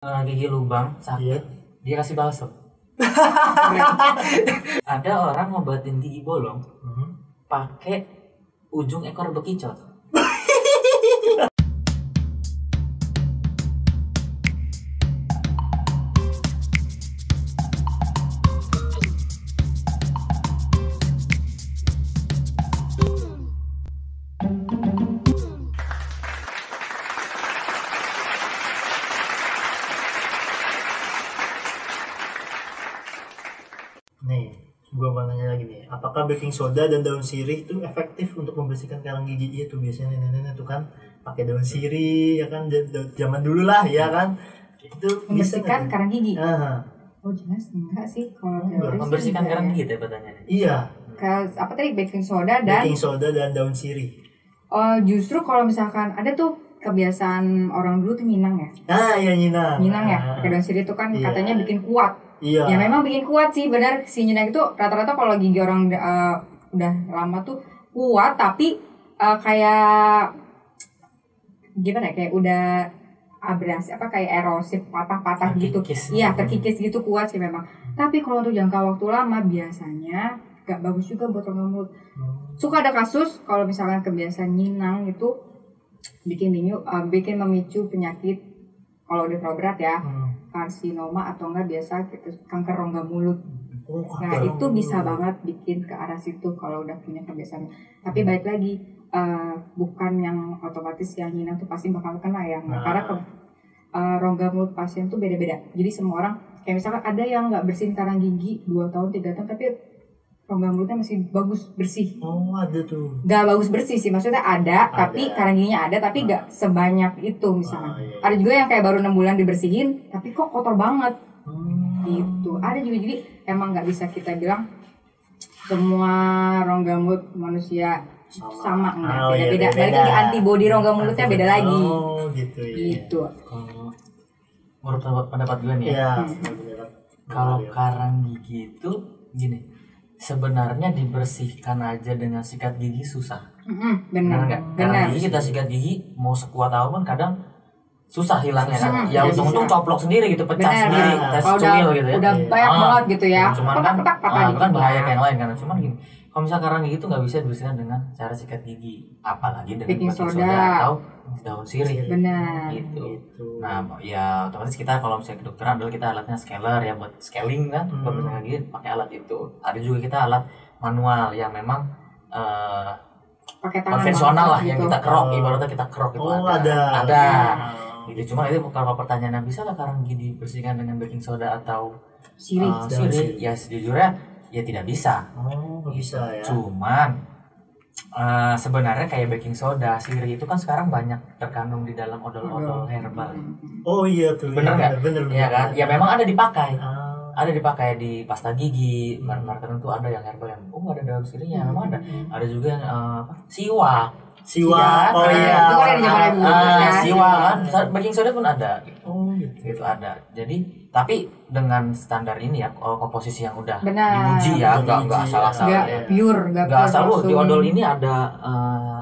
Gigi lubang sakit, dia kasih balsem. Ada orang ngobatin gigi bolong pakai ujung ekor bekicot. Nih, gua mau nanya lagi nih, apakah baking soda dan daun sirih itu efektif untuk membersihkan karang gigi? Iya tuh biasanya nenek-nenek tuh kan pakai daun sirih ya kan, zaman dulu lah ya kan, itu Membersihkan karang gigi. Ah, Oh jelas enggak sih kalau Enggak. teori sih Membersihkan enggak karang ya. gigi ya pertanyaannya. iya, Apa tadi baking soda dan baking soda dan daun sirih. justru kalau misalkan ada tuh kebiasaan orang dulu tuh minang ya. Ah, ya nyinang. Minang ya, pakai daun sirih itu kan Iya. katanya bikin kuat. Iya. Ya memang bikin kuat sih, benar si nyinang itu rata-rata kalau gigi orang udah lama tuh kuat tapi kayak gimana ya, kayak udah abrasi kayak erosif patah-patah gitu. Terkikis. Iya, terkikis gitu kuat sih memang. Tapi kalau untuk jangka waktu lama biasanya gak bagus juga buat rongga mulut. Suka ada kasus kalau misalkan kebiasaan nyinang itu bikin memicu penyakit kalau udah terlalu berat ya, karsinoma atau enggak biasa gitu, kanker rongga mulut. Oh, Nah itu bisa banget bikin ke arah situ kalau udah punya kebiasaan. Tapi balik lagi, bukan yang otomatis yang nyinang tuh pasti bakal kena ya. Karena rongga mulut pasien tuh beda-beda. Jadi semua orang, kayak misalkan ada yang nggak bersihin karang gigi 2 tahun 3 tahun tapi rongga mulutnya masih bagus bersih. Oh, ada tuh. Gak bagus bersih sih, maksudnya ada. Tapi karang giginya ada tapi gak sebanyak itu misalnya. Iya. Ada juga yang kayak baru 6 bulan dibersihin tapi kok kotor banget gitu. Ada juga, jadi emang nggak bisa kita bilang semua rongga mulut manusia sama enggak, Oh, iya, beda-beda. beda-beda. Balik lagi antibodi rongga mulutnya beda lagi. Oh, gitu ya. Gitu. Kalau menurut pendapat gue nih Iya. kalau karang gigi itu gini, sebenarnya dibersihkan aja dengan sikat gigi susah. Benar. nggak? Benar. Karang gigi kita sikat gigi mau sekuat apapun kadang susah hilangnya kan. Ya Iya, untung-untung susah. coplok sendiri gitu, pecah Benar. sendiri, tes Kalau cuil gitu ya. udah banyak banget gitu ya. Cuman kan Patah dikit kan bahaya ya. kayak yang lain kan. Cuman gini, kalau misalnya karang gigi itu nggak bisa dibersihkan dengan cara sikat gigi, apalagi dengan Baking baking soda. soda atau daun sirih. Benar. Gitu. Nah, ya otomatis kita kalau misalnya kedokteran adalah kita alatnya scaler ya buat scaling kan, buat bersihkan gigi pakai alat itu. Ada juga kita alat manual yang memang Pakai tangan konvensional lah, banget yang gitu. kita kerok, ibaratnya kita kerok itu Oh, ada. ada. Gitu. Cuma itu kalau pertanyaannya bisa nggak karang gigi dibersihkan dengan baking soda atau Sirih. sirih? Ya sejujurnya ya tidak bisa. Oh, nggak bisa ya. Cuman sebenarnya kayak baking soda, sirih itu kan sekarang banyak terkandung di dalam odol-odol herbal. Oh iya tuh. Bener nggak? Bener. Iya kan? Ya memang ada dipakai. Ah. Ada dipakai di pasta gigi, merek-merek tertentu ada yang herbal yang nggak ada daun sirihnya, memang ada. Ada juga yang siwak. Siwak. Oh Iya. iya. Itu kan dari zaman dulu ya. Siwak kan, baking soda pun ada. Oh gitu. Gitu ada. Jadi tapi dengan standar ini ya, komposisi yang udah Benar. diuji ya, Udah nggak diuji, asal-asal Nggak ya. pure, Nggak pure asal di langsung. odol ini ada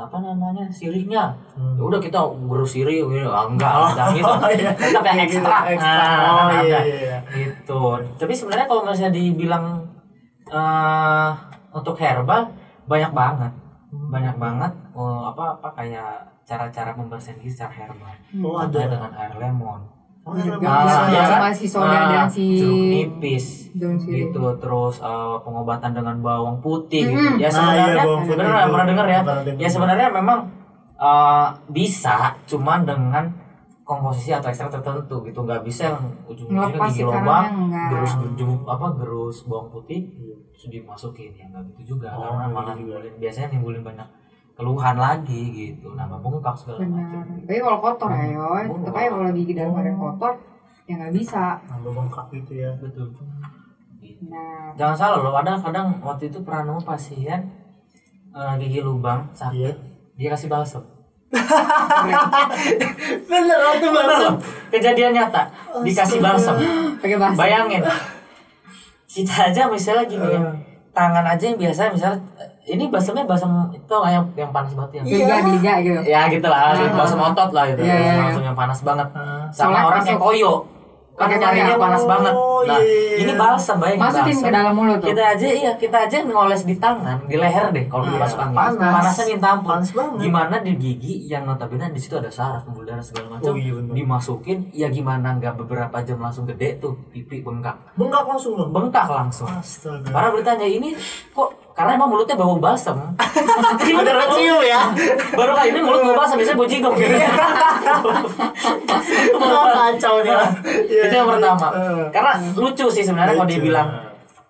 apa namanya sirihnya. Ya udah kita gerus sirih gitu. Enggak gitu. Tetap yang ekstra. Oh Ada. iya. Gitu. Tapi sebenarnya kalau misalnya dibilang untuk herbal banyak banget. Banyak banget kayak cara-cara membersihkan gigi secara herbal. Oh Ada ada. dengan air lemon. Oh, Juga ada. iya sama kan? si soda dan si jeruk nipis daun sirih. gitu, terus pengobatan dengan bawang putih gitu. Mm-mm. Ya Nah, sebenarnya iya, bawang putih bener itu. pernah dengar ya. Pernah dengar. Ya sebenarnya memang bisa, cuman dengan komposisi atau ekstrak tertentu gitu, nggak bisa yang ujung-ujungnya Ngelepas gigi si lubang karangnya, enggak. gerus bawang putih terus dimasukin, ya nggak gitu juga. Oh, Karena nggak malah gitu juga. biasanya nimbulin banyak keluhan lagi gitu, nama bengkak segala Benar. macam. Tapi kalau kotor ya, Yoy. Oh. Tetep aja kalau gigi dalam ada kotor, ya nggak bisa. Nambah bengkak gitu ya. Betul. Nah, Jangan salah loh, kadang waktu itu pernah nemu pasien gigi lubang sakit, dia kasih balsem. Bener waktu Bener loh, kejadian nyata, dikasih balsem. pakai bahasa. Bayangin, kita aja misalnya gini ya, tangan aja yang biasa misalnya, ini balsemnya balsem itu yang panas banget yang Liga gitu. ya gitu lah, balsem otot lah gitu, Iya, iya. balsem yang panas banget. Sama Soalnya orang masuk. yang koyo, Kan Pakai nyarinya koyak. panas banget. Nah, iya. ini balsam, bayangin Masukin balsam. ke dalam mulut tuh. Kita aja ngoles di tangan, di leher deh kalau Iya, masuk angin. panas. Panasnya minta ampun. Panas banget. Gimana di gigi yang notabene di situ ada saraf, pembuluh darah segala macam. Oh, iya bener. Dimasukin, ya gimana nggak beberapa jam langsung gede tuh, pipi bengkak. Bengkak langsung loh. Bengkak langsung. Astaga. Karena bertanya ini kok karena emang mulutnya bau balsam. Udah kecium ya. Baru kali ini mulut bau balsam, biasanya bau jigong. Kacau nih. Itu yang pertama. Karena lucu sih sebenarnya kalau dia Lucu. bilang,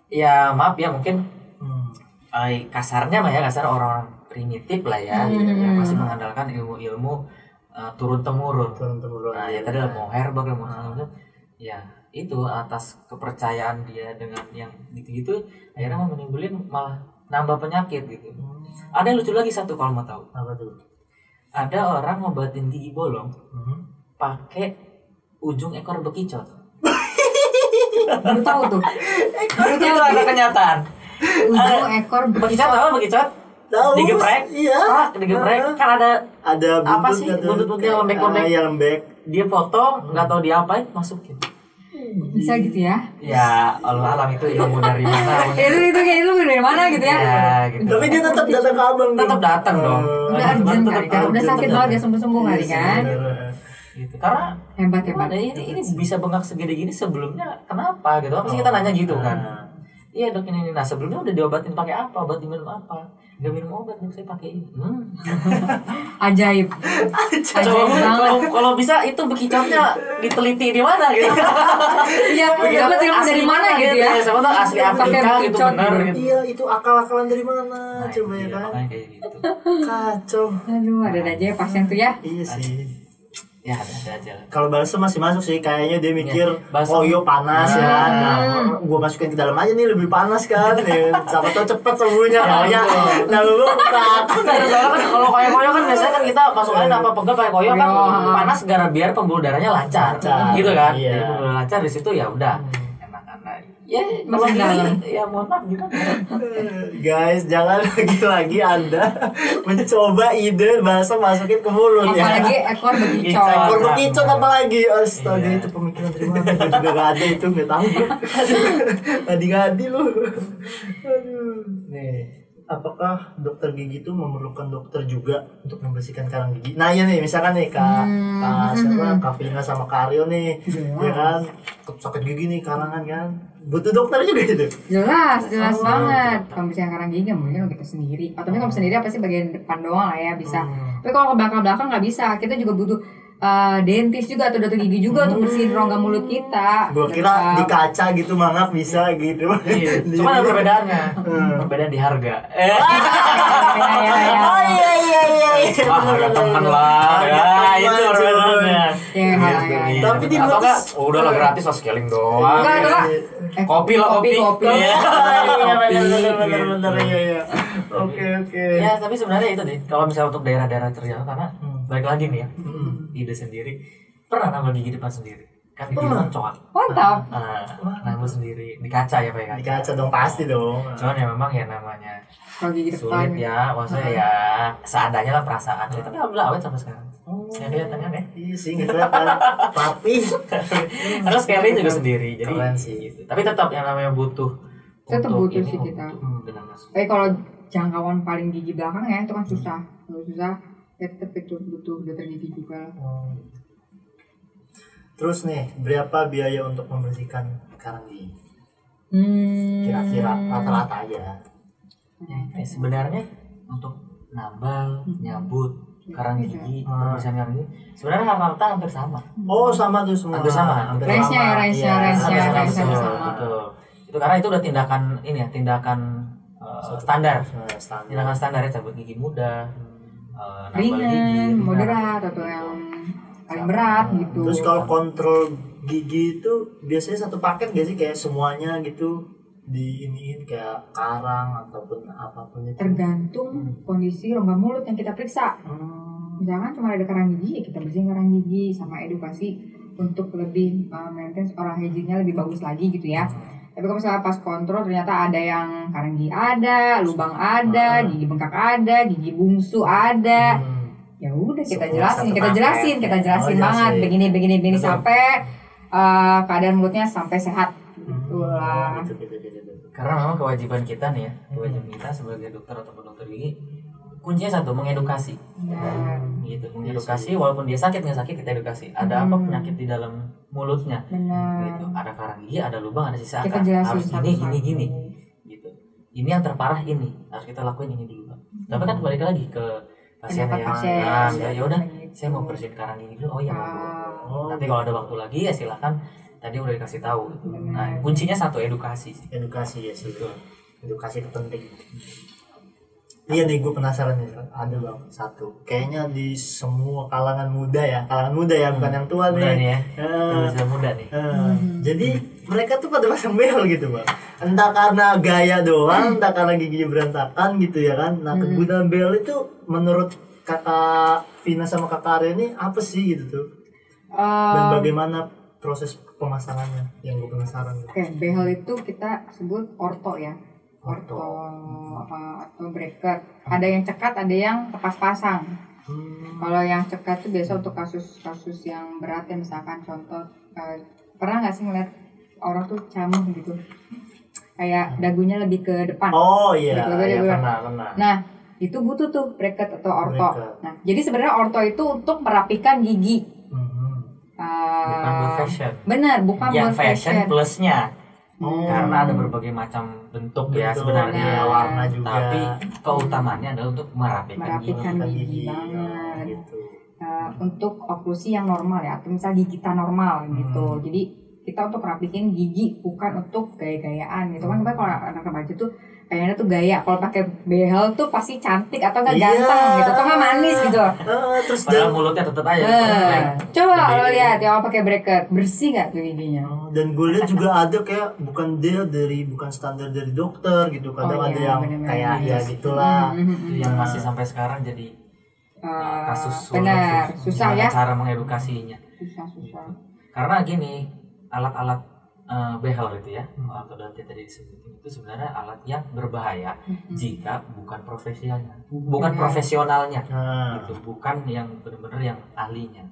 ya maaf ya mungkin Hmm. kasarnya mah ya kasar orang primitif lah ya, yang masih mengandalkan ilmu-ilmu turun temurun. Turun-temurun. Nah ya tadi lah mau herbal mau segala macam, ya itu atas kepercayaan dia dengan yang gitu-gitu akhirnya mah menimbulin malah nambah penyakit gitu. Ada yang lucu lagi satu kalau mau tahu. Apa tuh? Ada orang ngobatin gigi bolong Hmm. pakai ujung ekor bekicot. Baru tahu tuh. Itu ada kenyataan. Ujung ekor Bekicot apa bekicot? Tahu. Digeprek? Iya. Digeprek kan ada Ada apa sih buntut-buntut yang lembek-lembek? Yang lembek. Dia potong, nggak tahu diapain, masukin. bisa gitu ya. Ya Allah alam itu ilmu dari mana? Itu kayak itu dari mana gitu ya. Ya gitu. Tapi dia tetap datang ke abang. Tetap datang dong. Udah urgent kali kan, udah sakit banget ya sembuh-sembuh kali kan. Gitu. Karena Hebat. ini bisa bengkak segede gini sebelumnya kenapa gitu? Apa sih kita nanya gitu kan? Iya dok ini. Nah sebelumnya udah diobatin pakai apa? Obat diminum apa? Gak minum obat dok, saya pakai ini. Ajaib. Coba kalau bisa itu bekicotnya diteliti di mana gitu. Iya, dapat ilmu dari mana gitu ya. Siapa tahu asli Pakai Afrika gitu bekicot benar gitu. gitu. Iya, itu akal-akalan dari mana? Nah, Coba ya iya, kan. makanya kayak gitu. Kacau. Aduh, ada aja ya pasien tuh ya. Iya sih. Ya ada aja lah. Kalau balsam masih masuk sih, kayaknya dia mikir, balsam. oh iya panas ya, nah gue masukin ke dalam aja nih lebih panas kan, ya, siapa tau cepet sembuhnya kayak, nah lu bengkak. Soalnya kan kalau koyo-koyo kan biasanya kan kita masuk angin apa pegal pakai koyo kan panas gara biar pembuluh darahnya lancar, Lancar, gitu kan. iya. Jadi pembuluh darah lancar di situ ya udah enak-enak. Ya kalau Masih dalam. gini ya mohon maaf gimana. Guys, jangan lagi-lagi Anda mencoba ide balsam masukin ke mulut ya. Apalagi ekor bekicot. Ekor bekicot apalagi, astaga Iya. itu pemikiran dari mana? Gue juga gak ada itu, gak tahu gue. Ngadi-ngadi lu. Aduh. Nih, apakah dokter gigi itu memerlukan dokter juga untuk membersihkan karang gigi? Nah ya nih, misalkan nih Kak siapa? Kak Vina sama Kak Aryo nih, ya kan? Sakit gigi nih karangan kan? Butuh dokter juga itu. Jelas banget. Pembersihan karang gigi mungkin kita sendiri. Atau kalau sendiri apa sih bagian depan doang lah ya bisa. Tapi kalau ke belakang nggak bisa. Kita juga butuh dentist juga atau dokter gigi juga untuk bersihin rongga mulut kita. Gua kira di kaca gitu mangap bisa gitu. Iya. Cuma ada perbedaannya. Perbedaan di harga. Ya. Oh iya. Wah, harga teman lah. Ya, itu perbedaannya. Ya, Iya. Tapi di atau enggak, notice- udah lah gratis lah scaling doang. Enggak, enggak. Kopi lah kopi. Iya. Benar iya. Oke. Ya, tapi sebenarnya itu deh. Kalau misalnya untuk daerah-daerah terjangkau karena balik lagi nih ya. Ide sendiri. Pernah nambah gigi depan sendiri. Kan gigi depan coak. Mantap. Nambah sendiri di kaca ya Pak ya. Di kaca dong pasti dong. Cuman ya memang ya namanya Kalau gigi depan. sulit ya. Maksudnya ya seadanya lah perasaan. Tapi alhamdulillah awet sampai sekarang. Ya kelihatannya deh. Iya sih, nggak kelihatan rapi. Karena scaling juga sendiri. Jadi Keren sih. gitu. Tapi tetap yang namanya butuh. Tetap untuk butuh ini, sih kita. benar Mas. Tapi kalau jangkauan paling gigi belakang ya itu kan susah. Kalau susah ya tetap itu butuh dokter gigi juga. Terus nih, berapa biaya untuk membersihkan karang gigi? Kira-kira rata-rata aja. Sebenarnya untuk nambal, nyabut, karang gigi, pembersihan karang gigi, sebenarnya rata-rata hampir sama. Oh, sama tuh semua. Hampir sama. Range-nya ya, Iya, range-nya Betul, sama. betul. Itu karena itu udah tindakan ini ya, tindakan standar. Standar. Tindakan standar ya, cabut gigi mudah, nambal gigi, Ringan, ringan. moderat atau yang paling berat gitu. Terus kalau kontrol gigi itu biasanya satu paket gak sih, kayak semuanya gitu di iniin kayak karang ataupun apapun itu? Tergantung kondisi rongga mulut yang kita periksa. Misalkan cuma ada karang gigi, ya kita bersihin karang gigi sama edukasi untuk lebih maintain oral hygiene-nya lebih bagus lagi gitu ya. Tapi kalau misalnya pas kontrol ternyata ada yang karang gigi ada, lubang ada, gigi bengkak ada, gigi bungsu ada. Ya udah kita Semua jelasin, satu paket. kita jelasin Oh, banget jelasin. begini Betul. sampai keadaan mulutnya sampai sehat itulah. Karena memang kewajiban kita nih ya, kewajiban kita sebagai dokter ataupun dokter gigi, kuncinya satu, mengedukasi. Gitu, mengedukasi walaupun dia sakit nggak sakit kita edukasi. Ada apa penyakit di dalam mulutnya? Gitu. Ada karang gigi, ada lubang, ada sisa akar. Harus gini. Gitu. Ini yang terparah ini, harus kita lakuin ini dulu. Tapi kan balik lagi ke pasiennya ya udah, saya mau bersihin karang gigi dulu. Oh iya. Nanti kalau ada waktu lagi ya silakan. Tadi udah dikasih tahu. Nah, kuncinya satu, edukasi sih. Edukasi ya sih. Edukasi itu penting. Iya nih, gue penasaran nih, ada bang satu. Kayaknya di semua kalangan muda ya, bukan yang tua muda nih. Bisa muda nih. Jadi mereka tuh pada pasang behel gitu bang. Entah karena gaya doang, entah karena giginya berantakan gitu ya kan. Nah kegunaan behel itu menurut kakak Vina sama kakak Arya ini apa sih gitu tuh? Dan bagaimana proses pemasangannya yang gue penasaran. Oke, behel itu kita sebut orto ya. Orto atau bracket. Ada yang cekat, ada yang lepas pasang. Kalau yang cekat itu biasa untuk kasus-kasus yang berat ya, misalkan contoh pernah nggak sih ngeliat orang tuh camuh gitu, kayak dagunya lebih ke depan. Oh iya, pernah. Nah itu butuh tuh bracket atau orto. Nah jadi sebenarnya orto itu untuk merapikan gigi. Bukan buat fashion. Benar, bukan yang buat fashion plusnya. Karena ada berbagai macam bentuk ya sebenarnya, warna juga. Tapi keutamanya adalah untuk merapikan gigi banget. Gitu. Untuk oklusi yang normal ya, atau misal gigitan normal gitu. Jadi kita untuk merapikan gigi, bukan untuk gaya-gayaan gitu kan. Kalau anak remaja tuh pengennya tuh gaya, kalau pakai behel tuh pasti cantik atau nggak ganteng gitu, atau nggak manis gitu. Terus padahal mulutnya tetap aja. Coba kalau lihat yang pakai bracket, bersih nggak tuh giginya? Dan gue lihat juga ada kayak bukan standar dari dokter gitu. Kadang ada yang kayak ya gitulah. Itu yang masih sampai sekarang jadi kasus. Benar, susah ya. Cara mengedukasinya. Susah. Karena gini, alat-alat behel itu ya, ortodonti tadi disebutin itu sebenarnya alat yang berbahaya jika bukan profesionalnya, gitu, bukan yang benar-benar yang ahlinya,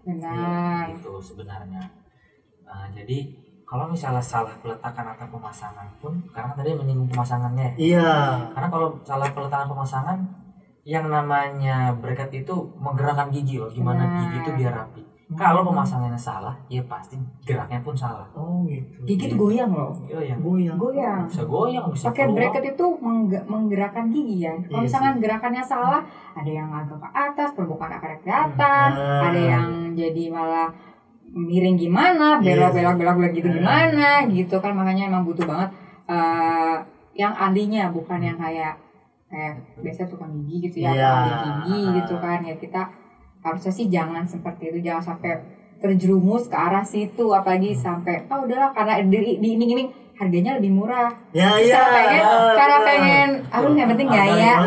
gitu sebenarnya. Jadi kalau misalnya salah peletakan atau pemasangan pun, karena tadi menyinggung pemasangannya, karena kalau salah peletakan pemasangan, yang namanya bracket itu menggerakkan gigi loh, gimana gigi itu biar rapi. Kalau pemasangannya salah, ya pasti geraknya pun salah. Oh gitu. Gigi tuh goyang loh. Goyang. Bisa goyang, bisa pakai bracket itu menggerakkan gigi ya. Kalau misalkan gerakannya salah, ada yang agak ke atas, permukaan akarnya kelihatan, ada yang jadi malah miring gimana, belok gitu gimana, gitu kan. Makanya emang butuh banget yang ahlinya, bukan yang kayak biasa tukang gigi gitu ya, ahli gigi gitu kan. Ya kita harusnya sih jangan seperti itu, jangan sampai terjerumus ke arah situ, apalagi sampai udahlah karena diiming-iming harganya lebih murah. Karena pengen yang penting gaya,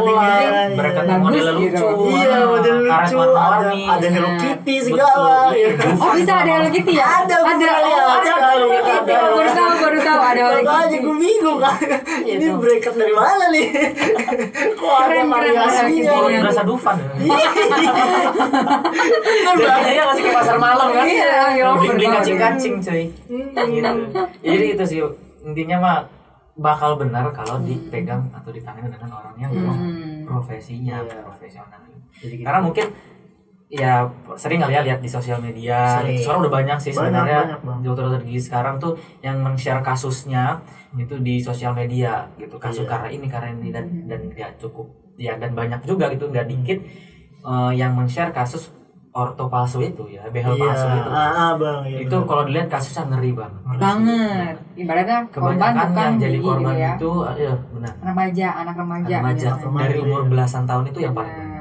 mereka bagus model gitu. lucu. Model lucu. Ada Hello Kitty segala. Oh bisa ada Hello Kitty ya? Ada Hello Kitty. Baru tahu ada Hello Kitty. Makanya gue bingung kan. Ini bracket dari mana nih? Kok ada variasinya? Berasa Dufan. Jadi dia masih ke pasar malam kan? Beli kacing-kacing cuy. Jadi itu sih intinya mah bakal benar kalau dipegang atau ditangani dengan orang yang memang profesional. Karena mungkin ya sering kali ya lihat di sosial media. Sekarang udah banyak sih sebenarnya dokter-dokter gigi sekarang tuh yang men-share kasusnya itu di sosial media gitu. Kasus karena ini dan nggak cukup ya, dan banyak juga gitu, nggak dikit yang men-share kasus orto palsu itu ya, behel palsu itu. Itu kalau dilihat kasusnya ngeri banget. Ibaratnya kebanyakan yang jadi korban gitu, itu ya benar. Anak remaja. Dari umur belasan tahun itu yang paling banyak.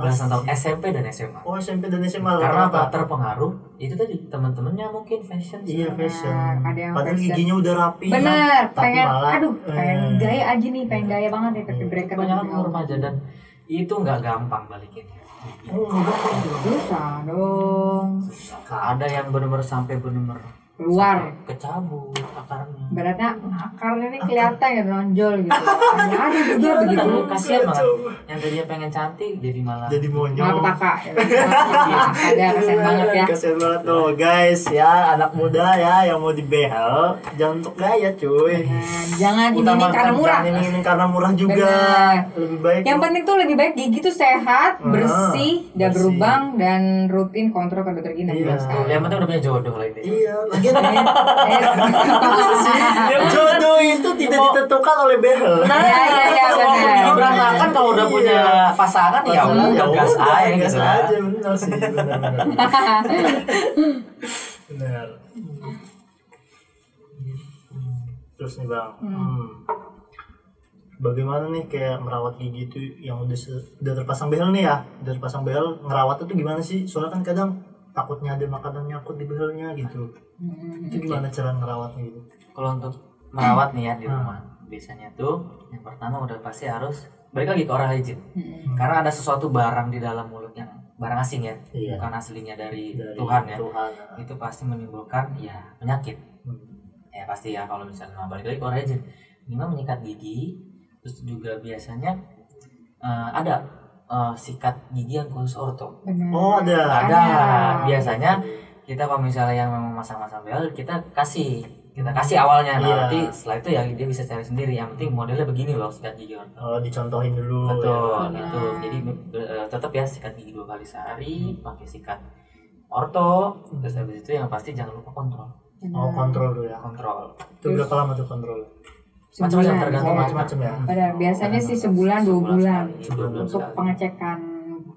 Belasan tahun SMP dan SMA. Oh, SMP dan SMA. Karena apa? Terpengaruh itu tadi teman-temannya mungkin fashion. Iya, fashion. Padahal giginya udah rapi. Bener, pengen gaya aja nih, pengen gaya banget nih pakai bracket. Kebanyakan remaja dan itu nggak gampang balikinnya. Susah dong. Ada yang benar-benar sampai benar-benar keluar. Kecabut akarnya. Beratnya akarnya ini kelihatan ya nonjol gitu. Ada juga begitu. Kasihan banget. Yang tadinya pengen cantik jadi malah Jadi Malah monyong. petaka. Ada kasihan banget ya. Kasian banget tuh guys ya, anak muda ya yang mau dibehel jangan untuk gaya cuy. Nah, jangan ini Utamakan karena murah. Jangan ingin karena murah juga. Benar. Lebih baik. Yang penting tuh lebih baik gigi tuh sehat, bersih, gak bersih. berlubang dan rutin kontrol ke dokter gigi. Iya. yang penting udah punya jodoh lah itu. Iya, lagian yang jodoh itu tidak ditentukan oleh behel. Iya benar. Berantakan kalau udah punya pasangan ya udah gas aja gitu gas kan. aja, benar sih, benar. Benar. Terus nih bang, bagaimana nih kayak merawat gigi itu yang udah terpasang behel nih ya, udah terpasang behel, ngerawat itu gimana sih? Soalnya kan kadang takutnya ada makanan nyangkut di behelnya gitu. Itu gimana cara ngerawatnya gitu? Kalau untuk merawat nih ya di rumah, biasanya tuh yang pertama udah pasti harus balik lagi ke oral hygiene. Karena ada sesuatu barang di dalam mulut yang barang asing ya, Iya. bukan aslinya dari Tuhan ya. Itu pasti menimbulkan ya penyakit. Ya pasti ya kalau misalnya balik lagi ke oral hygiene, gimana menyikat gigi, terus juga biasanya ada sikat gigi yang khusus orto. Oh ada. Biasanya kita kalau misalnya yang memang masang-masang behel kita kasih awalnya, nah Iya. nanti setelah itu ya dia bisa cari sendiri. Yang penting modelnya begini loh sikat gigi orto. Oh dicontohin dulu. Betul Ya. gitu. Jadi tetap ya sikat gigi 2 kali sehari, pakai sikat orto. Terus habis itu yang pasti jangan lupa kontrol. Oh kontrol dulu ya. Kontrol. Itu berapa lama tuh kontrol? Macam-macam tergantung Macam-macam ya. Pada biasanya sih sebulan 2 bulan Sebulan untuk sekali. pengecekan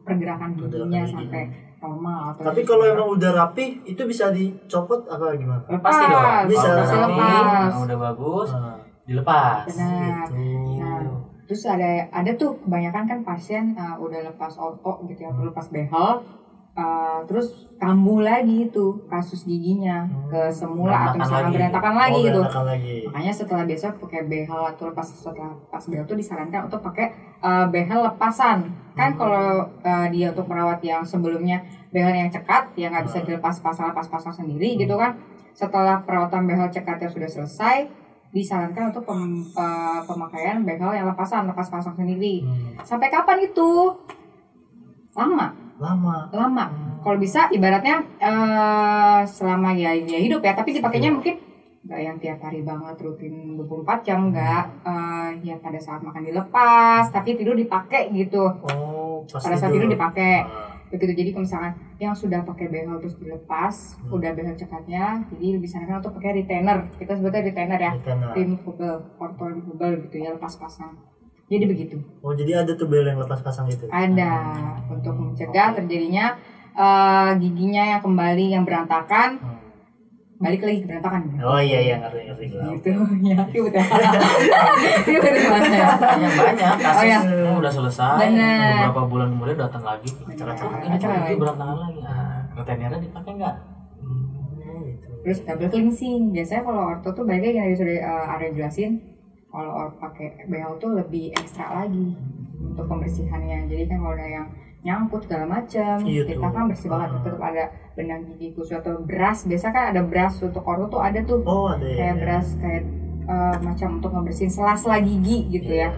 pergerakan giginya sampai normal. Atau Tapi kalau emang udah rapi itu bisa dicopot apa gimana? Pasti dong. Bisa. Kalau udah rapi, Lepas. udah bagus, Nah, dilepas. benar. gitu. Nah, terus ada tuh kebanyakan kan pasien udah lepas orto gitu ya, atau lepas behel, terus kambuh lagi tuh kasus giginya ke semula atau misalkan berantakan lagi gitu. Berantakan lagi. Makanya setelah biasa pakai behel atau setelah behel tuh disarankan untuk pakai behel lepasan. Kan kalau dia untuk merawat yang sebelumnya behel yang cekat yang nggak bisa dilepas pasang sendiri gitu kan. Setelah perawatan behel cekatnya sudah selesai, disarankan untuk pemakaian behel yang lepas pasang sendiri. Sampai kapan itu? Lama. Kalau bisa ibaratnya selama ya hidup ya, tapi dipakainya mungkin nggak yang tiap hari banget rutin 24 jam, nggak ya pada saat makan dilepas, tapi tidur dipakai gitu. Oh, Pada saat tidur dipakai. Begitu, jadi kalau misalkan yang sudah pakai behel terus dilepas, udah behel cekatnya, jadi disarankan untuk pakai retainer. Kita sebutnya retainer ya. Removable, ortho removable gitu ya, lepas pasang. Jadi begitu. Oh, jadi ada tuh behel yang lepas pasang gitu. Ada untuk mencegah terjadinya giginya yang kembali yang berantakan, balik lagi ke berantakan. Oh iya ngerti. Gitu ya, ribet ya. Ribet banget ya. Banyak kasus Oh, iya. udah selesai. Bener. Beberapa bulan kemudian datang lagi. Ini Acara lagi lagi. berantakan lagi. Nah, retainernya dipakai nggak? Terus double cleansing. Biasanya kalau ortho tuh balik lagi yang tadi sudah Arya jelasin. Kalau pakai behel tuh lebih ekstra lagi untuk pembersihannya. Jadi kan kalau ada yang nyangkut segala macam, Iya kita tuh. kan bersih banget. Tetap ada benang gigi khusus atau beras. Biasa kan ada beras untuk ortho tuh ada tuh. Oh, ada ya. Kayak beras kayak macam untuk ngebersihin sela-sela gigi gitu ya.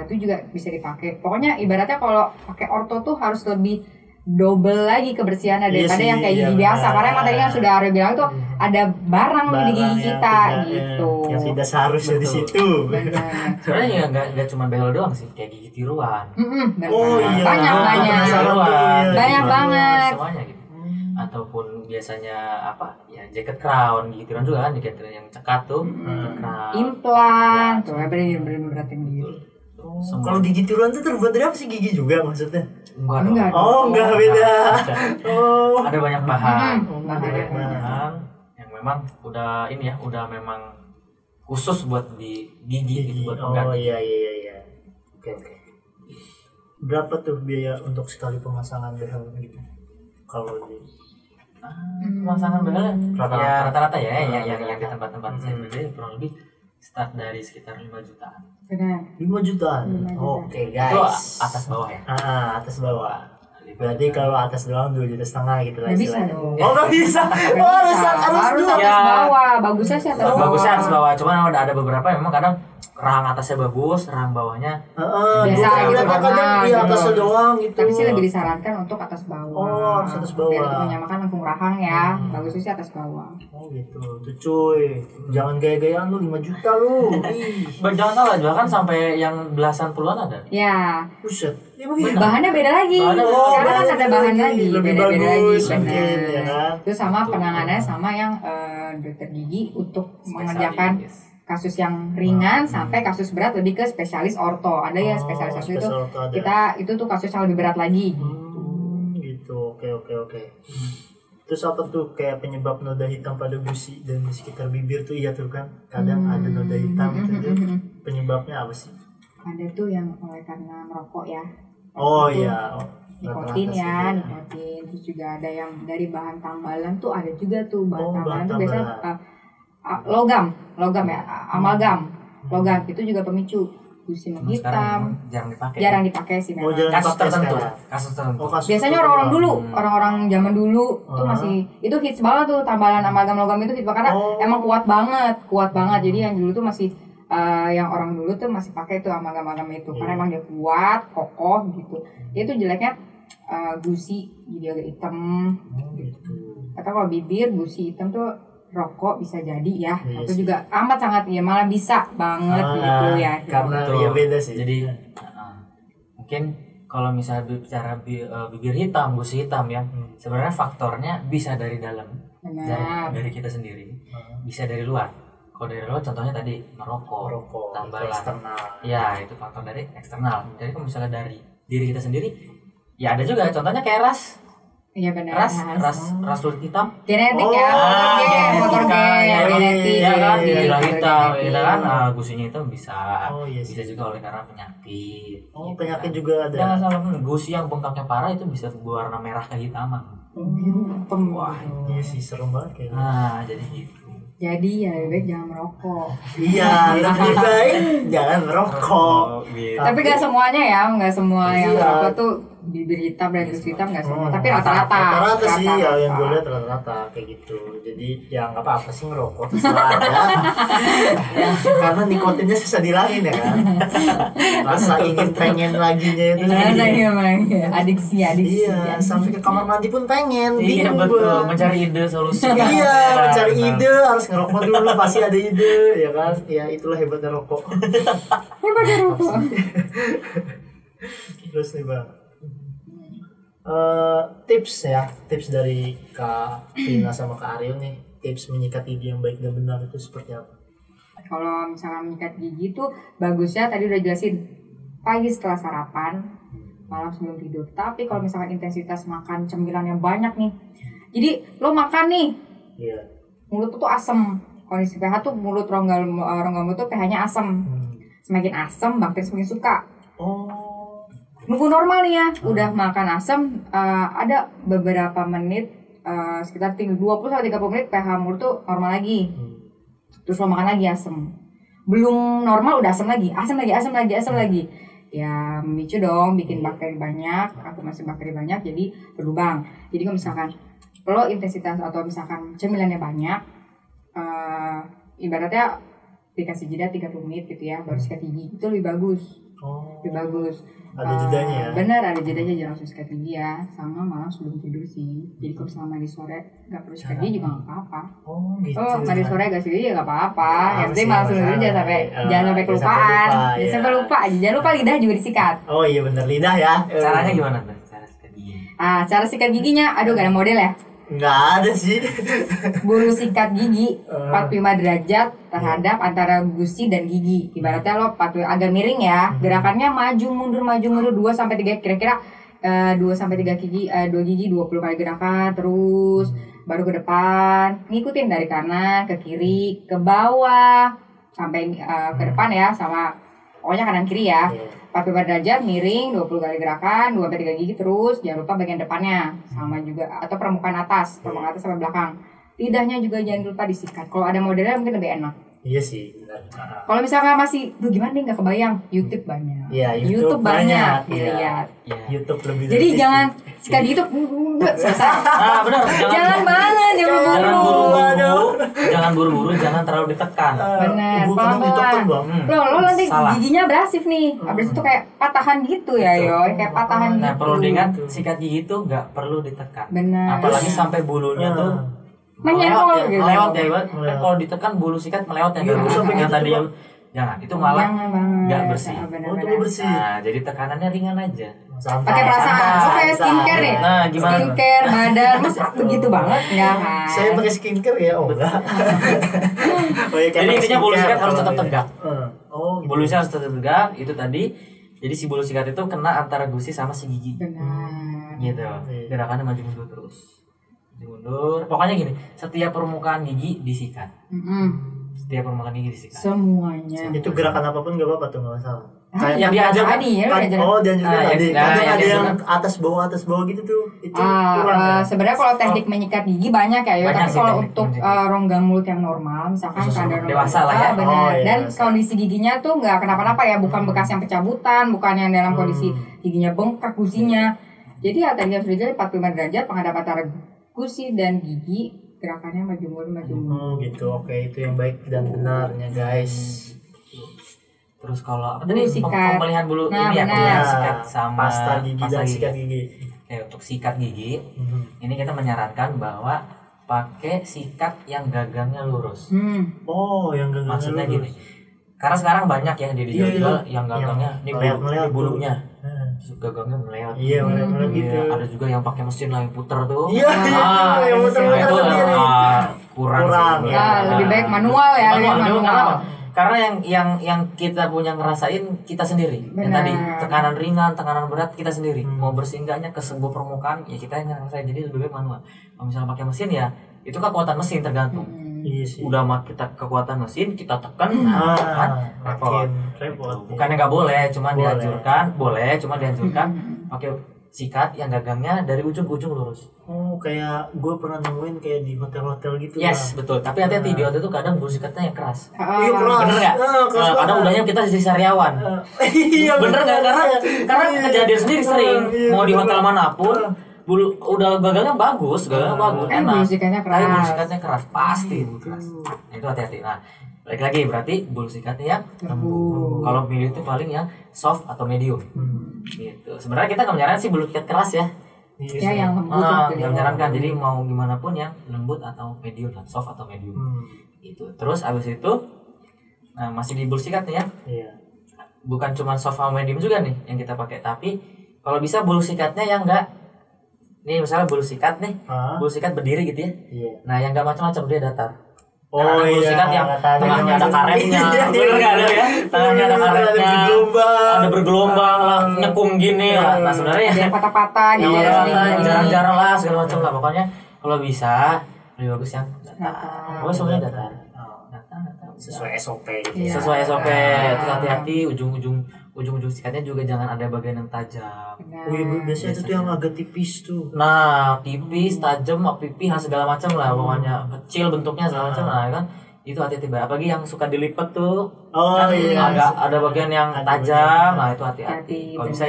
Itu juga bisa dipakai. Pokoknya ibaratnya kalau pakai ortho tuh harus lebih double lagi kebersihannya daripada yang kayak gigi biasa. Karena emang tadi yang sudah Arya bilang tuh ada barang di gigi kita gitu. Yang tidak seharusnya di situ. Benar. Sebenarnya ya nggak cuma behel doang sih, kayak gigi tiruan. Benar. Oh iya. Banyak. Banyak banget. Semuanya gitu. Ataupun biasanya apa? Ya jaket crown, gigi tiruan juga kan, jaket crown yang cekat tuh. Jaket crown. Implan. Tuh, bener-bener beratin gitu. Kalau gigi tiruan itu terbuat dari apa sih, gigi juga maksudnya? Enggak. Oh, enggak beda. Oh. Ada banyak bahan. Banyak Bahan yang memang udah ini ya, udah memang khusus buat di gigi gitu, buat Oh pengganti. iya. Oke. Berapa tuh biaya untuk sekali pemasangan behel gitu? Kalau di Pemasangan behel rata-rata ya, Rata-rata. yang di tempat-tempat saya beli kurang lebih start dari sekitar 5 jutaan. Benar. 5 jutaan. 5 jutaan. Oke Itu guys. atas bawah ya. Atas bawah. Berarti kalau atas doang 2,5 juta gitu lah Nggak bisa istilahnya. dong. Oh nggak bisa. Nggak Oh bisa. Harus dua. atas Ya. bawah. Bagusnya sih atas bawah. Bagusnya harus bawah, cuman ada beberapa yang memang kadang rahang atasnya bagus, rahang bawahnya Biasa gua gitu, lihatnya kadang pernah, di gitu. atasnya doang gitu. Tapi sih lebih disarankan untuk atas bawah. Oh, harus atas bawah. Biar untuk menyamakan lengkung rahang ya. Bagusnya sih atas bawah. Oh gitu. Tuh cuy, jangan gaya-gayaan lu 5 juta lu. Ih, jangan salah juga kan sampai yang belasan puluhan ada. Ya, buset. bahannya beda lagi. Bahannya beda. Sekarang kan bahannya ada beda bahan lagi. lagi, Lebih beda-beda lagi. bagus mungkin, Benar. ya kan? Terus sama Betul. penanganannya sama yang dokter gigi untuk mengerjakan Spesialis. kasus yang ringan sampai kasus berat lebih ke spesialis orto. Ada ya spesialis orto itu spesial orto ada. kita itu tuh kasus yang lebih berat lagi. Gitu. Oke. Terus apa tuh kayak penyebab noda hitam pada gusi dan di sekitar bibir tuh iya tuh kan kadang ada noda hitam gitu. Penyebabnya apa sih? Ada tuh yang oleh karena merokok ya. Oh Itu iya. nikotin Rata-rata ya, sih, nikotin. Terus juga ada yang dari bahan tambalan tuh ada juga tuh bahan Oh, tambalan bahan tuh biasanya tambalan. logam ya, amalgam. Logam itu juga pemicu gusi Cuma sekarang hitam. memang jarang dipakai. Jarang dipakai sih Oh, memang. jarang Kasus dipakai tertentu. sekarang. Kasus tertentu. Oh, kasus Biasanya tertentu. orang-orang dulu, orang-orang zaman dulu tuh Ah. masih itu hits banget tuh tambalan amalgam logam itu hits banget karena Oh. emang kuat banget. Jadi yang dulu tuh masih yang orang dulu tuh masih pakai tuh amalgam itu karena emang dia kuat, kokoh gitu. Itu jeleknya gusi jadi agak hitam. Oh, gitu. Atau kalau bibir gusi hitam tuh rokok bisa jadi ya. Iya Atau sih. juga amat sangat ya malah bisa banget gitu ya. Karena Betul. ya beda sih. Jadi mungkin kalau misalnya bicara bibir hitam, gusi hitam ya, sebenarnya faktornya bisa dari dalam, Benar. dari kita sendiri, bisa dari luar. Kalau dari luar contohnya tadi merokok, merokok tambalan. eksternal. Ya itu faktor dari eksternal. Jadi kalau misalnya dari diri kita sendiri, ya ada juga. Contohnya kayak ras Iya benar. kulit hitam. Genetik Oh, ya, genetik motor kan, gen, ya, genetik. ya kan, iya, gila hitam, genetik. ya kan, gusinya itu bisa, Oh, iya sih. bisa juga oleh karena penyakit. Oh, gitu penyakit kan. juga ada. Jangan salah, gusi yang bengkaknya parah itu bisa berwarna merah kehitaman. Wah. Iya sih serem banget kayaknya. Nah, jadi gitu. Jadi ya lebih baik jangan merokok. Iya, lebih baik jangan merokok. Gitu. Tapi gak semuanya ya, gak semua yang Iya. merokok tuh bibir hitam dan gusi hitam gak semua. Tapi rata-rata. Rata-rata sih ya yang gue Rata-rata. lihat rata-rata kayak gitu. Jadi ya nggak apa-apa sih ngerokok terserah aja. Ya, karena nikotinnya susah dihilangin ya kan. Rasa ingin pengen laginya itu. Gimana emang ya? Adiksi. Iya, sampai ke kamar mandi pun pengen. Iya Bingung betul, gua. mencari ide solusi. Iya, mencari Benar. ide harus ngerokok dulu pasti ada ide ya kan. Ya itulah hebatnya rokok. Hebat ya rokok. Terus nih bang, tips dari Kak Tina sama Kak Ariel nih, tips menyikat gigi yang baik dan benar itu seperti apa? Kalau misalnya menyikat gigi tuh bagusnya tadi udah jelasin pagi setelah sarapan, malam sebelum tidur. Tapi kalau misalkan intensitas makan cemilan yang banyak nih, jadi lo makan nih, Iya. mulut tuh asem. Kondisi pH tuh mulut rongga mulut tuh pH-nya asem. Semakin asem bakteri semakin suka. Oh. Nunggu normal nih ya, udah makan asem, ada beberapa menit, sekitar 20-30 menit pH mulut tuh normal lagi. Terus lo makan lagi asem. Belum normal udah asem lagi. Ya memicu dong, bikin bakteri banyak, akumulasi bakteri banyak, jadi berlubang. Jadi kalau misalkan lo intensitas atau misalkan cemilannya banyak, ibaratnya dikasih jeda 30 menit gitu ya, baru sikat gigi, itu lebih bagus. Oh. Lebih bagus. Ada jedanya ya? Bener, ada jedanya, jangan langsung sikat gigi ya. Sama malam sebelum tidur sih. Jadi kalau misalnya mandi sore gak perlu sikat gigi juga gak apa-apa. Oh gitu. Oh, mandi sore gak sikat gigi gak apa-apa. Yang Harus penting ya, malam sebelum tidur jangan sampai kelupaan. Jangan sampai lupa. Jangan lupa lidah juga disikat. Oh iya bener lidah ya. Caranya gimana tuh? Cara sikat gigi. Cara sikat giginya, aduh gak ada model ya. Nggak ada sih. Bulu sikat gigi 45 derajat terhadap antara gusi dan gigi. Ibaratnya lo 45 agak miring ya. Gerakannya maju mundur 2 sampai 3 kira-kira 2 sampai 3 gigi 2 gigi 20 kali gerakan terus baru ke depan. Ngikutin dari kanan ke kiri, ke bawah sampai ke depan ya sama pokoknya kanan kiri ya. 45 derajat miring 20 kali gerakan 2 sampai 3 gigi terus jangan lupa bagian depannya sama juga atau permukaan atas sampai belakang. Lidahnya juga jangan lupa disikat. Kalau ada modelnya mungkin lebih enak. Iya sih, benar. Kalau misalnya masih, duh gimana nih nggak kebayang, YouTube banyak. Iya, YouTube banyak, iya. lihat. YouTube lebih Jadi dari jangan sikat di YouTube, selesai. Nah, benar. Jangan banget, jangan Jangan buru-buru. buru-buru, jangan terlalu ditekan. Benar, Ibu kadang ditekan, Bang. Lo nanti Salah. giginya abrasif nih, abis itu kayak patahan gitu ya, yo, kayak patahan Nah, gitu. perlu diingat sikat gigi itu nggak perlu ditekan. Benar. Apalagi sampai bulunya tuh Menyenggol gitu. melewat ya, Iwan. Kan kalau ditekan bulu sikat melewat ya. Iya, Kan? sampai Yang gitu tadi tuh, yang jangan, itu malah Jangan banget. nggak bersih. Benar, Oh, itu benar. nggak bersih. Nah, jadi tekanannya ringan aja. Santai. Pakai perasaan, santai, lo kayak skincare nih. Nah, gimana? Skincare, badan, masa begitu banget nggak kan? Saya pakai skincare ya, oh enggak. Oh, iya, kayak Jadi pakai intinya bulu skincare sikat harus kalau tetap ya. tegak. Oh, gitu. Bulu sikat harus tetap tegak, itu tadi. Jadi si bulu sikat itu kena antara gusi sama si gigi. Benar. Gitu. Gerakannya maju mundur terus. Maju mundur. Pokoknya gini, setiap permukaan gigi disikat. Setiap permukaan gigi disikat. Semuanya. Itu gerakan apapun nggak apa-apa tuh, nggak masalah. yang diajarkan tadi ya, Kan, diajarin. oh, diajarkan Nah, tadi. yang- Kadang yang ada yang diajarkan. atas bawah gitu tuh. Itu kurang ya. Sebenarnya kalau teknik menyikat gigi banyak ya, Banyak tapi sih kalau teknik untuk menyikat. rongga mulut yang normal, misalkan Khusus kadar untuk dewasa lah ya. benar. Oh, iya, Dan dewasa. kondisi giginya tuh nggak kenapa-napa ya, bukan bekas yang pencabutan, bukan yang dalam kondisi giginya bengkak gusinya. Jadi tadi harus dijaga 45 derajat penghadapan antara gusi dan gigi, gerakannya maju mundur maju mundur. Gitu. Oke, itu yang baik dan benarnya, guys. Terus kalau apa Bulu tadi sikat. pemilihan bulu Nah, ini ya, benar. pemilihan sikat sama pasta gigi dan sikat gigi. Oke, untuk sikat gigi, ini kita menyarankan bahwa pakai sikat yang gagangnya lurus. Oh, yang gak Maksudnya gini, karena sekarang banyak ya di Iya, dijual iya. yang gagangnya ini meleot-meleot bulu, bulunya, Hmm. terus gagangnya meleot. Iya, benar-benar Iya, gitu. ada juga yang pakai mesin lah yang puter tuh. Iya, Ah, yang nah, muter-muter itu sendiri. kurang. Kurang, sih. ya. Lebih baik manual ya, lebih Manual. manual. Karena yang kita punya ngerasain kita sendiri. Yang Benar. tadi tekanan ringan, tekanan berat kita sendiri. Mau bersih enggaknya ke sebuah permukaan ya kita yang ngerasain. Jadi lebih baik manual. Kalau misalnya pakai mesin ya itu kekuatan mesin tergantung. Iya sih. Udah kita kekuatan mesin kita tekan, Ah, kan repot. makin repot. Bukannya nggak boleh, cuma Boleh. dianjurkan, boleh, cuma dianjurkan pakai sikat yang gagangnya dari ujung ke ujung lurus. Oh, kayak gue pernah nemuin kayak di hotel-hotel gitu. Yes, betul. Tapi hati-hati di hotel itu kadang bulu sikatnya yang keras. Iya, keras. Bener nggak? Keras Kadang banget. udahnya kita jadi sariawan. Iya, Bener nggak? Karena kejadian sendiri sering Iya, mau di bener. hotel manapun bulu udah gagangnya bagus Kan enak. bulu sikatnya keras. Tapi bulu sikatnya keras, pasti itu keras. Nah, itu hati-hati. Nah, balik lagi berarti bulu sikatnya yang lembut. Kalau pilih itu paling yang soft atau medium. Gitu. Sebenarnya kita nggak menyarankan sih bulu sikat keras ya. Ya yang lembut gitu. Nggak menyarankan. Jadi mau gimana pun yang lembut atau medium lah, soft atau medium. Gitu. Terus abis itu, nah masih di bulu sikat nih ya. Iya. Bukan cuma soft sama medium juga nih yang kita pakai, tapi kalau bisa bulu sikatnya yang enggak, nih misalnya bulu sikat nih, bulu sikat berdiri gitu ya. Iya. Nah yang enggak macam-macam dia datar. Oh, Karena ada bulu iya, sikat yang katanya tengahnya ada macam- karetnya, Iya, bener nggak ada ya? Tengahnya ada karetnya, ada bergelombang lah, nyekung gini lah. Nah sebenarnya Ada yang patah-patah gitu iya, ya, sering. jarang-jarang lah segala macam lah. Pokoknya kalau bisa lebih bagus yang datar. Datar. Pokoknya semuanya datar. Datar. sesuai SOP gitu. Iya. Sesuai SOP. Terus hati-hati ujung-ujung sikatnya juga jangan ada bagian yang tajam. Oh iya, biasanya itu tuh yang agak tipis tuh. Nah, tipis, tajam, pipih, segala macam lah, pokoknya kecil bentuknya segala macam lah kan. Itu hati-hati banget. Apalagi yang suka dilipat tuh. Oh kan iya. ada bagian yang Ada tajam. bagian. Nah, itu hati-hati. Kalau bisa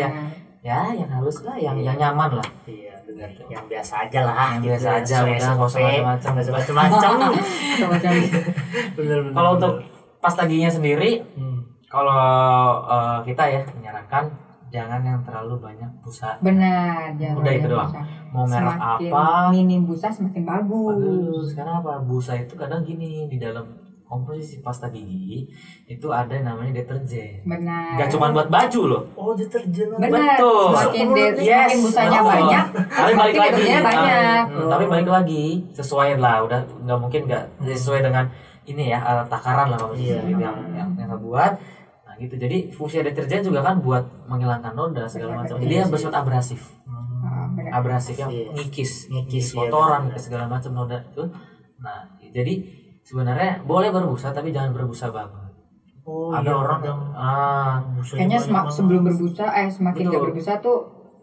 yang halus lah, yang nyaman lah. Iya, benar. Yang biasa aja lah. Yang gitu biasa ya, aja, sesuai udah, SOP, nggak usah macam-macam. nggak usah macam-macam. Macam-macam. Benar. Kalau untuk pasta giginya sendiri, Hmm. kalau kita ya menyarankan jangan yang terlalu banyak busa. Benar, jangan Udah itu banyak doang. busa. Mau merek Semakin apa? minim busa semakin bagus. Bagus. Karena apa? Busa itu kadang gini di dalam komposisi pasta gigi itu ada yang namanya deterjen. Benar. Gak cuma buat baju loh. Oh, deterjen. Benar. Betul. Semakin Yes, semakin busanya betul. banyak, Tapi balik semakin lagi. deterjennya banyak. Tapi balik lagi sesuai lah. Udah nggak mungkin nggak sesuai dengan ini ya takaran lah Iya. yang kita buat. Nah gitu. Jadi fungsi deterjen juga kan buat menghilangkan noda segala macam. Jadi yang bersifat abrasif. Benar. Abrasif yang Iya. ngikis Ngikis, iya, kotoran benar. segala macam noda itu. Nah jadi sebenarnya boleh berbusa tapi jangan berbusa banget. Oh, Ada iya, orang kadang ah busanya Kayaknya banyak banget. sebelum berbusa, semakin Betul. gak berbusa tuh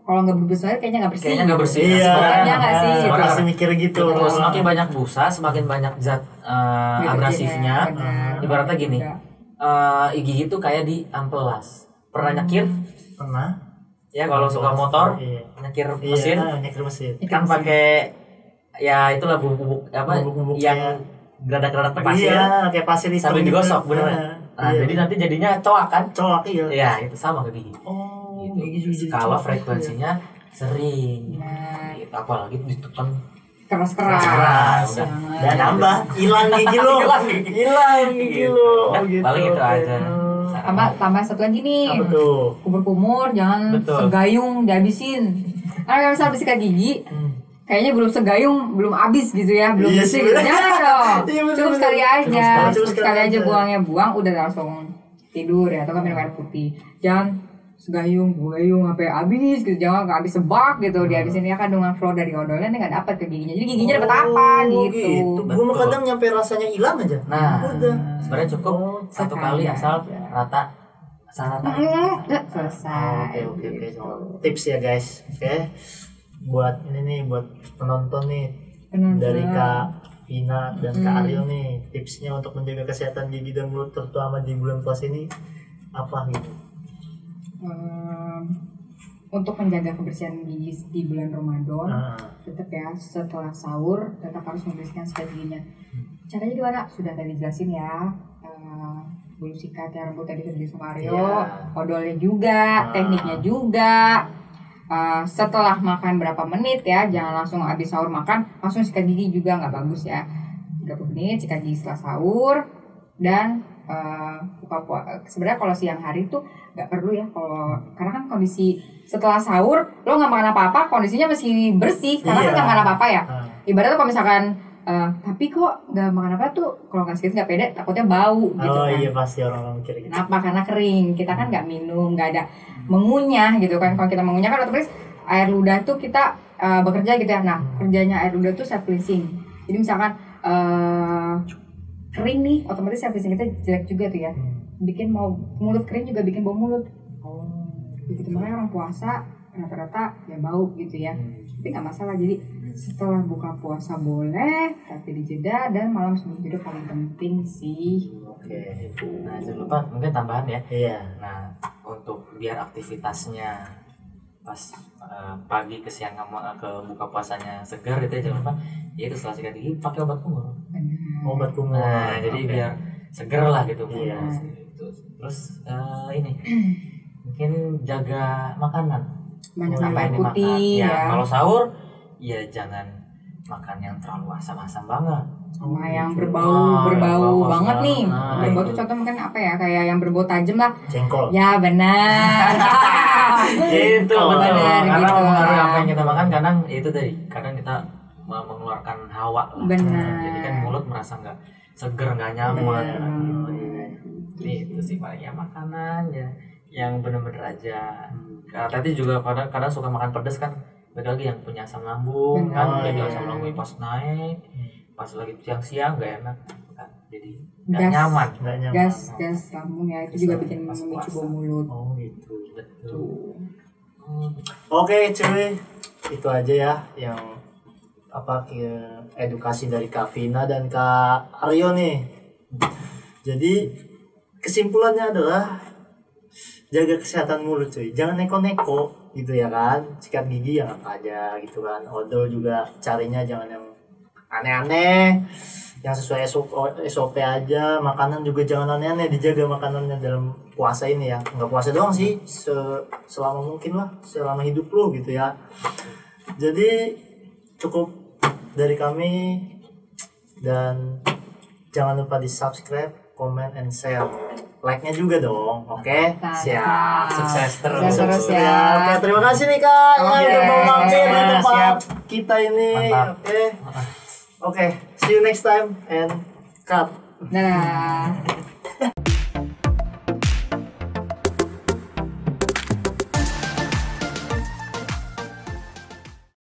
kalau nggak bersih kayaknya nggak bersih. Kayaknya nggak bersih. Iya. Makanya nggak sih, gitu. Orang pasti mikir gitu. Betul, semakin banyak busa, semakin banyak zat abrasifnya. Benar. Ibaratnya gini, Udah. gigi itu kayak di amplas. Pernah nyekir? Pernah? Ya kalau suka motor, Iya. nyekir mesin, Nyekir mesin. kan pakai ya itulah bubuk-bubuk apa Bubuk-bubuk yang kayak- geradak-geradak pasir Iya, kayak pasir hitam sambil gitu. digosok bener. Nah, iya. jadi nanti jadinya coak kan? Coak iya. Ya itu sama ke gigi. Oh, Gitu. gigi juga jadi Kalau coak. frekuensinya sering, Nah, gitu. Apalagi ditekan keras-keras. Keras, udah. Jangan. Dan nambah hilang gigi lo. Hilang gigi. Hilang gigi Gitu. lo. Udah, paling itu aja. Tambah satu lagi nih. Apa tuh? Kumur-kumur jangan Betul. segayung dihabisin. Karena kalau misalnya habis sikat gigi, Hmm. kayaknya belum segayung, belum habis gitu ya, belum Iya bersih sih, gitu. bener. Jangan dong. Iya, bener, Cukup bener. sekali aja, Cukup cukup sekali sekali aja aja. buangnya buang, udah langsung tidur ya, atau kan minum air putih. Jangan segayung sampai habis gitu, jangan nggak habis sebak gitu, dihabisin ya kandungan fluor dari odolnya nanti nggak dapat ke giginya, jadi giginya dapat apa gitu. Gue mah kadang nyampe rasanya hilang aja. Nah, Udah. sebenarnya cukup Oh, satu sekali kali asal aja. rata rata. Selesai. Oke. gitu. Tips ya guys. Oke. Buat ini nih, buat penonton nih Penonton. dari Kak Vina dan Kak Ariel nih, tipsnya untuk menjaga kesehatan gigi dan mulut terutama di bulan puasa ini apa gitu? Untuk menjaga kebersihan gigi di bulan Ramadan, Nah, tetap ya setelah sahur tetap harus membersihkan sikat giginya. Caranya gimana? Sudah tadi jelasin ya. Bulu sikat ya, rambut tadi sudah sama Aryo, Iya. odolnya juga, tekniknya juga. Setelah makan berapa menit ya, jangan langsung habis sahur makan langsung sikat gigi juga nggak bagus ya. 30 menit sikat gigi setelah sahur dan sebenarnya kalau siang hari tuh nggak perlu ya, kalau karena kan kondisi setelah sahur lo nggak makan apa-apa kondisinya masih bersih karena kan Iya. nggak makan apa-apa ya. nah. Ibaratnya kalau misalkan tapi kok nggak makan apa tuh, kalau nggak sikat nggak pede takutnya bau gitu Oh kan. iya pasti orang-orang mikir gitu. Kenapa? Karena kering, kita kan nggak minum, nggak ada mengunyah gitu kan. Kalau kita mengunyah kan otomatis air ludah tuh kita bekerja gitu ya. Nah, kerjanya air ludah tuh self cleansing. Jadi misalkan kering nih, otomatis self cleansing kita jelek juga tuh ya. Bikin mau mulut kering juga bikin bau mulut. Begitu, makanya orang puasa rata-rata ya bau gitu ya. Tapi nggak masalah. Jadi setelah buka puasa boleh, tapi dijeda dan malam sebelum tidur paling penting sih. Oke. Nah, jangan lupa mungkin tambahan ya. Iya. Nah, untuk biar aktivitasnya pas pagi ke siang ke buka puasanya segar itu ya, jangan lupa yaitu setelah sikat gigi pakai obat kumur. Obat kumur. Nah, jadi Oke. biar seger lah gitu. Iya. Gitu. Terus ini mungkin jaga makanan. Banyak Oh, makan air Ini putih makan. ya. Kalau sahur ya jangan makan yang terlalu asam-asam banget. Sama yang gitu. berbau berbau banget nih. nah, Berbau itu. tuh contoh mungkin apa ya, kayak yang berbau tajam lah. Jengkol. Ya benar. Gitu betul. Benar, Karena gitu. mempengaruhi apa yang kita makan, kadang itu tadi kadang kita mengeluarkan hawa lah. Benar. Jadi kan mulut merasa nggak seger, nggak nyaman. Itu sih paling ya makanan ya yang bener-bener aja. Karena tadi juga kadang suka makan pedas kan. Balik lagi yang punya asam lambung kan, Benar. jadi Iya. asam lambungnya pas naik, pas lagi siang-siang nggak enak kan. Jadi nggak Gas. nyaman. Nggak nyaman. Gas lambung ya, itu juga bikin Pas memicu puasa. bau mulut. Oh gitu. Betul. Oke cuy, itu aja ya yang edukasi dari Kak Vina dan Kak Aryo nih. Jadi kesimpulannya adalah jaga kesehatan mulut cuy, jangan neko-neko gitu ya kan. Sikat gigi yang apa aja gitu kan, odol juga carinya jangan yang aneh-aneh, yang sesuai SOP aja. Makanan juga jangan aneh-aneh, dijaga makanannya dalam puasa ini ya. Nggak puasa doang sih, selama mungkin lah, selama hidup lo gitu ya. Jadi cukup dari kami, dan jangan lupa di subscribe, comment, and share. Like-nya juga dong, oke? Siap. Sukses terus. Sukses terus ya. Oke, terima kasih nih Kak yang Oke. udah mau mampir di tempat Siap. kita ini. Mantap. Oke. See you next time and cut. Nah.